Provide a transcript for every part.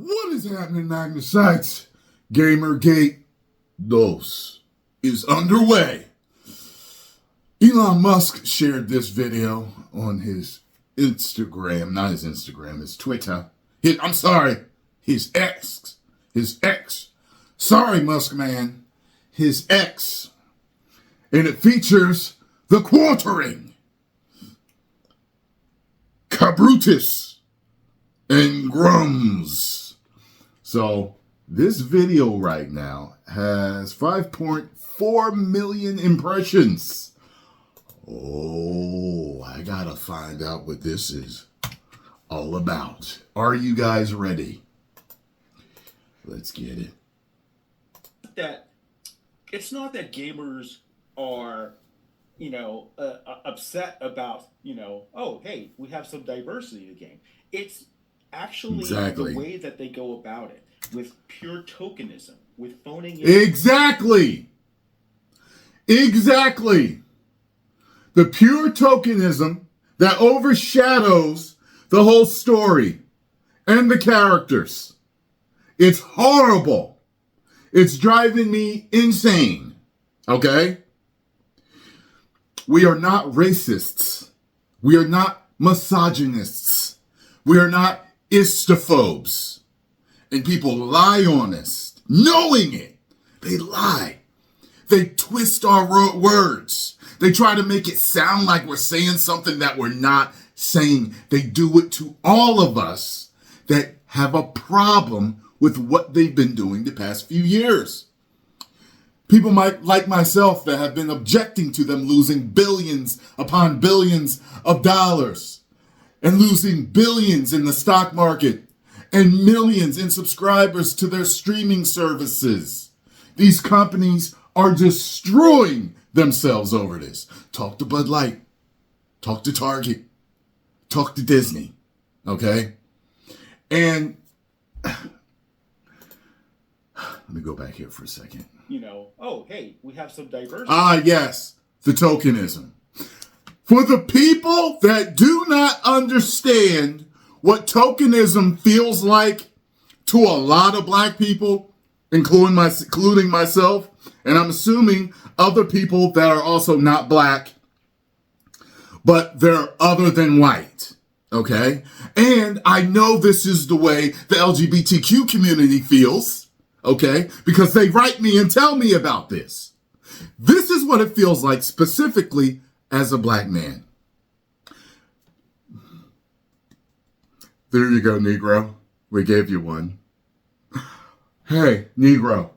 What is happening, Magnus sites? Gamergate Dos is underway. Elon Musk shared this video on his Instagram, not his Instagram, his Twitter. His ex. Sorry, Musk man. His ex. And it features the quartering, Cabrutus, and Grums. So this video right now has 5.4 million impressions. Oh, I gotta find out what this is all about. Are you guys ready? Let's get it. It's not that gamers are, upset about, oh, hey, we have some diversity in the game. It's actually the way that they go about it, with pure tokenism, with phoning in. Exactly. The pure tokenism that overshadows the whole story and the characters. It's horrible. It's driving me insane. Okay? We are not racists. We are not misogynists. We are not istophobes. And people lie on us, knowing it. They lie. They twist our words. They try to make it sound like we're saying something that we're not saying. They do it to all of us that have a problem with what they've been doing the past few years. People like myself that have been objecting to them losing billions upon billions of dollars and losing billions in the stock market and millions in subscribers to their streaming services. These companies are destroying themselves over this. Talk to Bud Light. Talk to Target. Talk to Disney. Okay? And let me go back here for a second. Oh, hey, we have some diversity. Ah, yes, the tokenism. For the people that do not understand what tokenism feels like to a lot of black people, including myself, and I'm assuming other people that are also not black, but they're other than white, okay? And I know this is the way the LGBTQ community feels, okay? Because they write me and tell me about this. This is what it feels like specifically as a black man. There you go, Negro. We gave you one. Hey, Negro.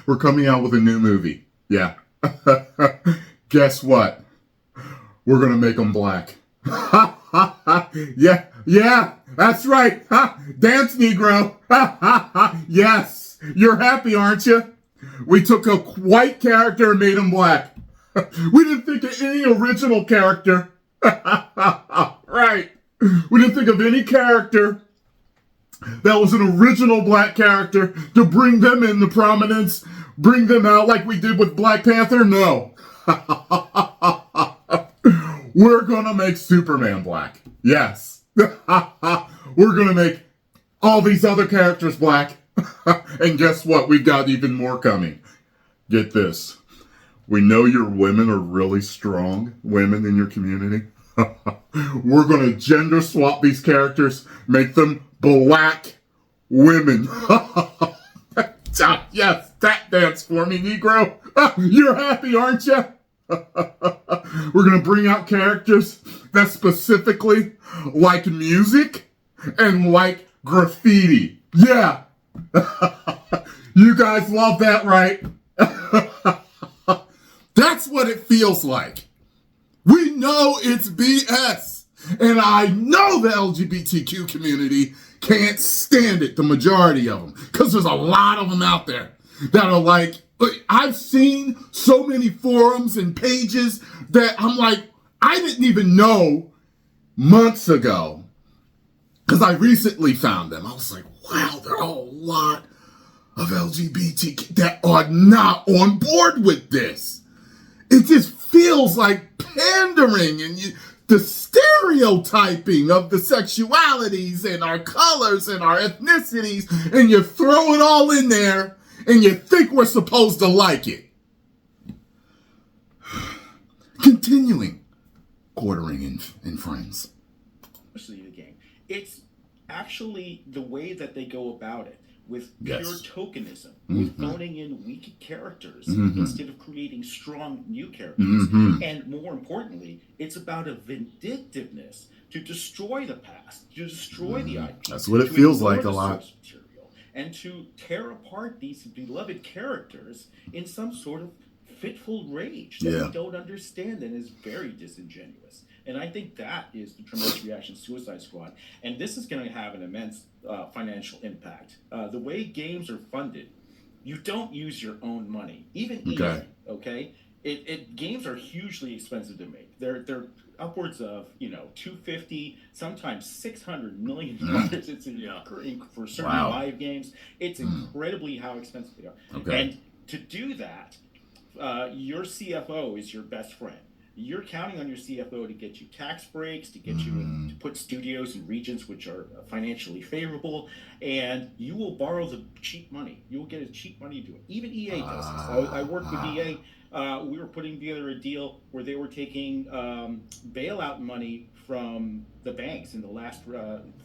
We're coming out with a new movie. Yeah. Guess what? We're going to make them black. Yeah, that's right. Dance, Negro. Yes, you're happy, aren't you? We took a white character and made him black. We didn't think of any original character. Right. We didn't think of any character that was an original black character to bring them into prominence, bring them out like we did with Black Panther. No. We're going to make Superman black. Yes. We're going to make all these other characters black. And guess what? We've got even more coming. Get this. We know your women are really strong, women in your community. We're going to gender swap these characters, make them black women. Yes, tap dance for me, Negro. You're happy, aren't you? We're going to bring out characters that specifically like music and like graffiti. Yeah. You guys love that, right? That's what it feels like. We know it's BS. And I know the LGBTQ community can't stand it, the majority of them. Because there's a lot of them out there that are like, I've seen so many forums and pages that I'm like, I didn't even know months ago. Because I recently found them. I was like, wow, there are a lot of LGBTQ that are not on board with this. It just feels like pandering and the stereotyping of the sexualities and our colors and our ethnicities, and you throw it all in there and you think we're supposed to like it. Continuing quartering in friends. The game. It's actually the way that they go about it, with pure tokenism, with phoning in weak characters instead of creating strong new characters. And more importantly, it's about a vindictiveness to destroy the past, to destroy the IP. That's what it feels like a lot. Material, and to tear apart these beloved characters in some sort of fitful rage that we don't understand and is very disingenuous. And I think that is the tremendous reaction to Suicide Squad. And this is going to have an immense financial impact. The way games are funded, you don't use your own money. Even EA, okay? Games are hugely expensive to make. They're upwards of, $250, sometimes $600 million. It's for certain live games. It's incredibly how expensive they are. Okay. And to do that, your CFO is your best friend. You're counting on your CFO to get you tax breaks, to get you to put studios in regions which are financially favorable, and you will borrow the cheap money. You will get a cheap money to do it. Even EA does this. I worked with EA. We were putting together a deal where they were taking bailout money from the banks in the last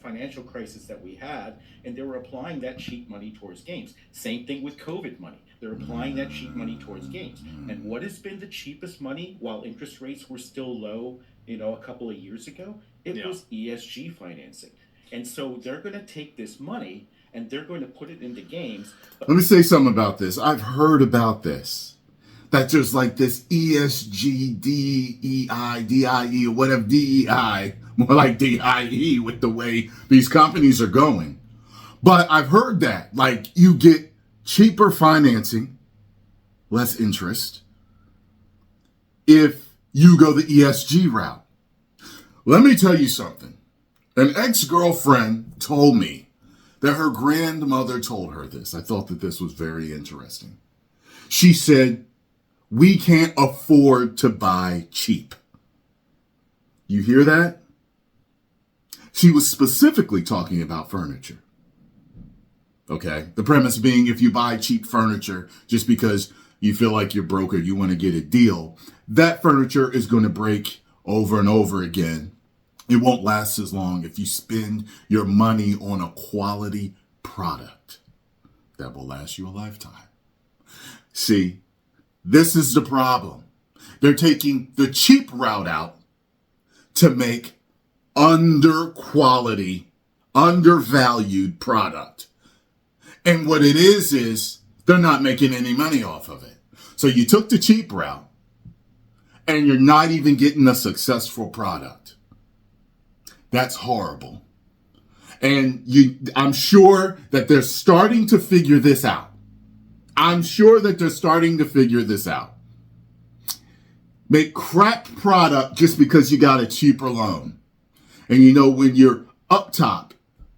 financial crisis that we had, and they were applying that cheap money towards games. Same thing with COVID money. They're applying that cheap money towards games. And what has been the cheapest money while interest rates were still low, a couple of years ago? It was ESG financing. And so they're going to take this money and they're going to put it into games. Let me say something about this. I've heard about this. That there's like this ESG, DEI, DIE, or whatever, DEI, more like DIE with the way these companies are going. But I've heard that, like, you get cheaper financing, less interest, if you go the ESG route. Let me tell you something. An ex-girlfriend told me that her grandmother told her this. I thought that this was very interesting. She said, we can't afford to buy cheap. You hear that? She was specifically talking about furniture. Okay? The premise being, if you buy cheap furniture just because you feel like you're broke or you want to get a deal, that furniture is going to break over and over again. It won't last as long if you spend your money on a quality product that will last you a lifetime. See, this is the problem. They're taking the cheap route out to make under-quality, undervalued product. And what it is they're not making any money off of it. So you took the cheap route and you're not even getting a successful product. That's horrible. And I'm sure that they're starting to figure this out. Make crap product just because you got a cheaper loan. And when you're up top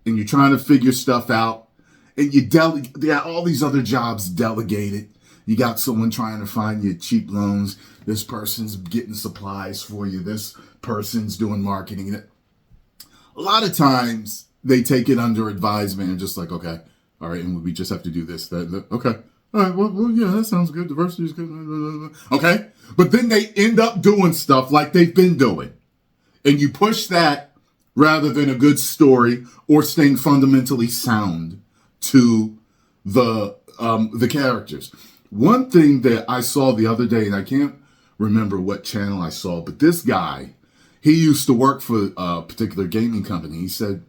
and you're trying to figure stuff out, and you got all these other jobs delegated. You got someone trying to find you cheap loans. This person's getting supplies for you. This person's doing marketing. A lot of times they take it under advisement and just like, okay, all right, and we just have to do this, that. Okay. All right, well, yeah, that sounds good. Diversity is good. Okay. But then they end up doing stuff like they've been doing. And you push that rather than a good story or staying fundamentally sound to the characters. One thing that I saw the other day, and I can't remember what channel I saw, but this guy, he used to work for a particular gaming company. He said,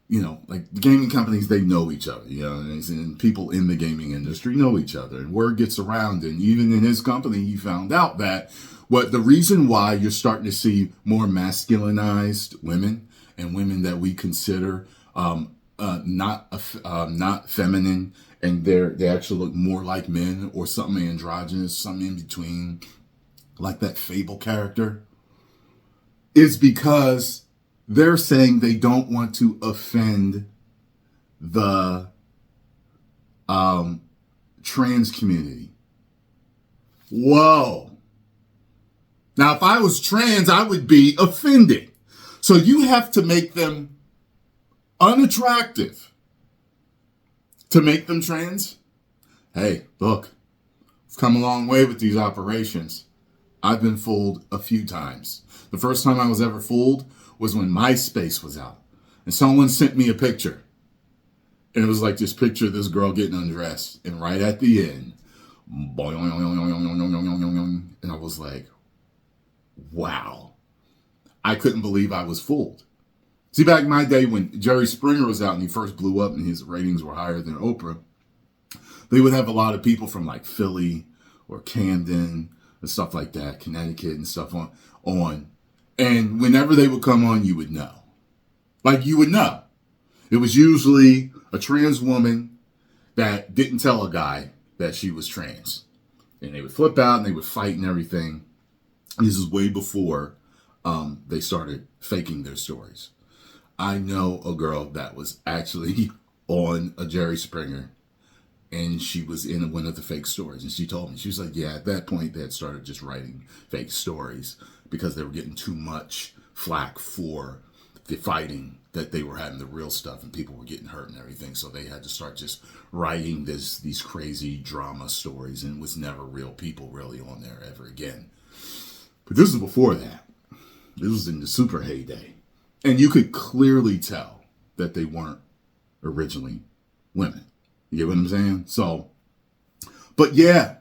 like the gaming companies, they know each other, and people in the gaming industry know each other, and word gets around. And even in his company, he found out that the reason why you're starting to see more masculinized women and women that we consider not feminine, and they actually look more like men or something androgynous, something in between, like that Fable character, is because they're saying they don't want to offend the trans community. Whoa. Now, if I was trans, I would be offended. So you have to make them unattractive to make them trans. Hey, look, I've come a long way with these operations. I've been fooled a few times. The first time I was ever fooled was when MySpace was out. And someone sent me a picture. And it was like this picture of this girl getting undressed. And right at the end, and I was like, wow. I couldn't believe I was fooled. See, back in my day when Jerry Springer was out and he first blew up and his ratings were higher than Oprah, they would have a lot of people from like Philly or Camden and stuff like that, Connecticut and stuff on. And whenever they would come on, you would know. Like, you would know. It was usually a trans woman that didn't tell a guy that she was trans. And they would flip out and they would fight and everything. This is way before they started faking their stories. I know a girl that was actually on a Jerry Springer, and she was in one of the fake stories. And she told me, she was like, yeah, at that point they had started just writing fake stories because they were getting too much flack for the fighting, that they were having the real stuff and people were getting hurt and everything. So they had to start just writing these crazy drama stories, and it was never real people really on there ever again. But this was before that. This was in the super heyday. And you could clearly tell that they weren't originally women. You get what I'm saying? So, but yeah,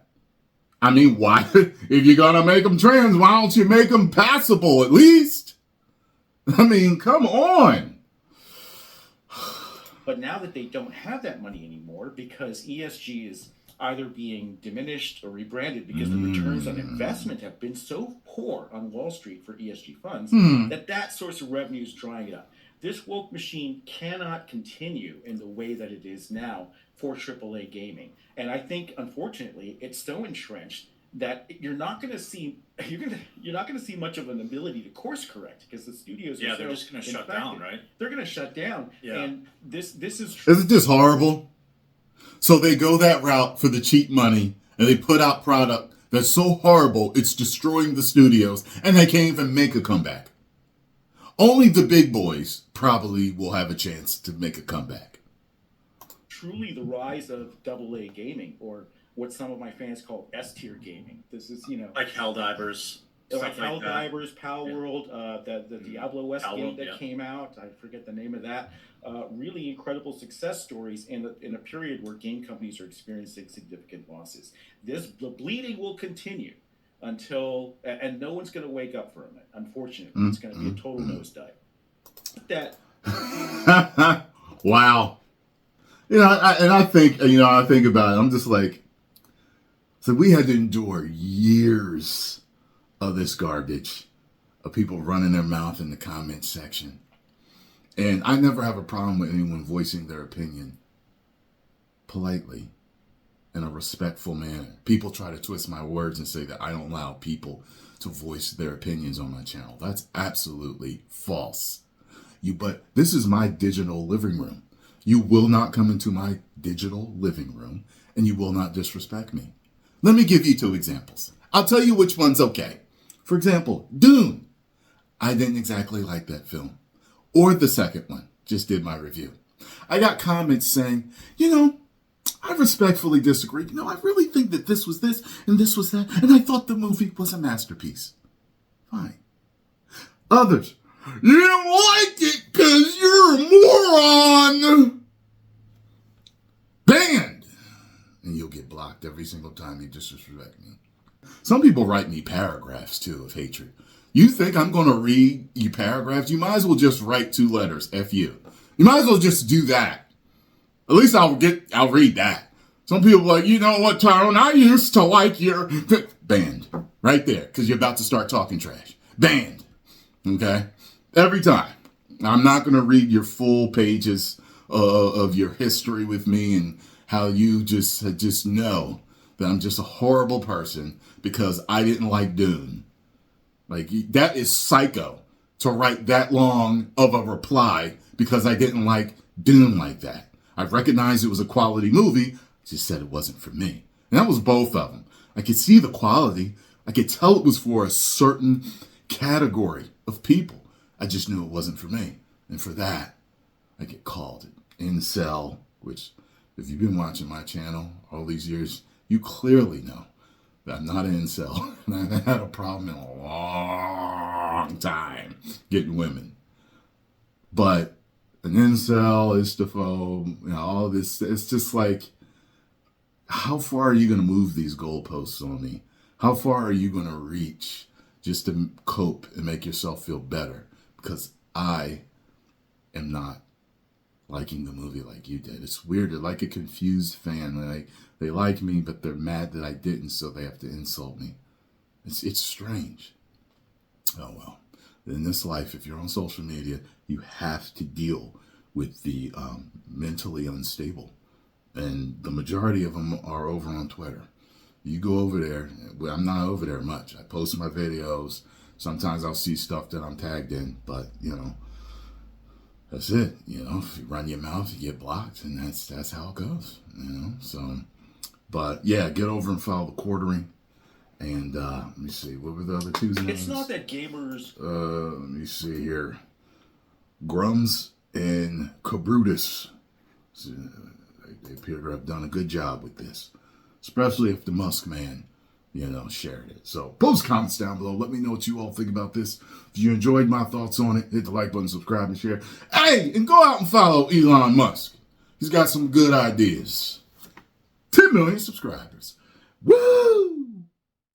I mean, why, if you're going to make them trans, why don't you make them passable at least? I mean, come on. But now that they don't have that money anymore because ESG is either being diminished or rebranded because the returns on investment have been so poor on Wall Street for ESG funds that source of revenue is drying up. This woke machine cannot continue in the way that it is now for AAA gaming. And I think, unfortunately, it's so entrenched that you're not going to see much of an ability to course correct because the studios are they're just going to shut down, right? They're going to shut down. Yeah. And this is Isn't this horrible? So they go that route for the cheap money and they put out product that's so horrible it's destroying the studios and they can't even make a comeback. Only the big boys probably will have a chance to make a comeback. Truly the rise of AA gaming, or what some of my fans call S-tier gaming. This is, like Helldivers. Like Helldivers, Pal World, the Diablo West game that came out. I forget the name of that. Really incredible success stories in a period where game companies are experiencing significant losses. The bleeding will continue until, and no one's going to wake up from it. Unfortunately, it's going to be a total nosedive. Wow. I think about it. I'm just like, so we had to endure years of this garbage, of people running their mouth in the comment section. And I never have a problem with anyone voicing their opinion politely, in a respectful manner. People try to twist my words and say that I don't allow people to voice their opinions on my channel. That's absolutely false. But this is my digital living room. You will not come into my digital living room and you will not disrespect me. Let me give you 2 examples. I'll tell you which one's okay. For example, Dune. I didn't exactly like that film. Or the second one. Just did my review. I got comments saying, I respectfully disagree. I really think that this was this and this was that. And I thought the movie was a masterpiece. Fine. Others, you didn't like it because you're a moron. Banned. And you'll get blocked every single time you disrespect me. Some people write me paragraphs, too, of hatred. You think I'm going to read you paragraphs? You might as well just write 2 letters, F you. You might as well just do that. At least I'll read that. Some people are like, you know what, Tyrone, I used to like your... Banned. Right there, because you're about to start talking trash. Banned. Okay? Every time. I'm not going to read your full pages of your history with me and how you just know that I'm just a horrible person because I didn't like Dune. Like, that is psycho to write that long of a reply because I didn't like Dune like that. I recognized it was a quality movie, just said it wasn't for me. And that was both of them. I could see the quality I could tell it was for a certain category of people. I just knew it wasn't for me. And for that, I get called an incel, which if you've been watching my channel all these years, you clearly know that I'm not an incel. And I've had a problem in a long time getting women. But an incel, istophobe, all this, it's just like, how far are you going to move these goalposts on me? How far are you going to reach just to cope and make yourself feel better? Because I am not liking the movie like you did. It's weird. They're like a confused fan. They like me, but they're mad that I didn't, so they have to insult me. It's strange. Oh, well. In this life, if you're on social media, you have to deal with the mentally unstable. And the majority of them are over on Twitter. You go over there. Well, I'm not over there much. I post my videos. Sometimes I'll see stuff that I'm tagged in, but, that's it. If you run your mouth, you get blocked, and that's how it goes, So, but, yeah, get over and follow the quartering. And let me see, what were the other two names? It's not that gamers. Let me see here. Grums and Cabrutus. So, they appear to have done a good job with this, especially if the Musk man, shared it. So post comments down below. Let me know what you all think about this. If you enjoyed my thoughts on it, hit the like button, subscribe, and share. Hey, and go out and follow Elon Musk. He's got some good ideas. 10 million subscribers. Woo!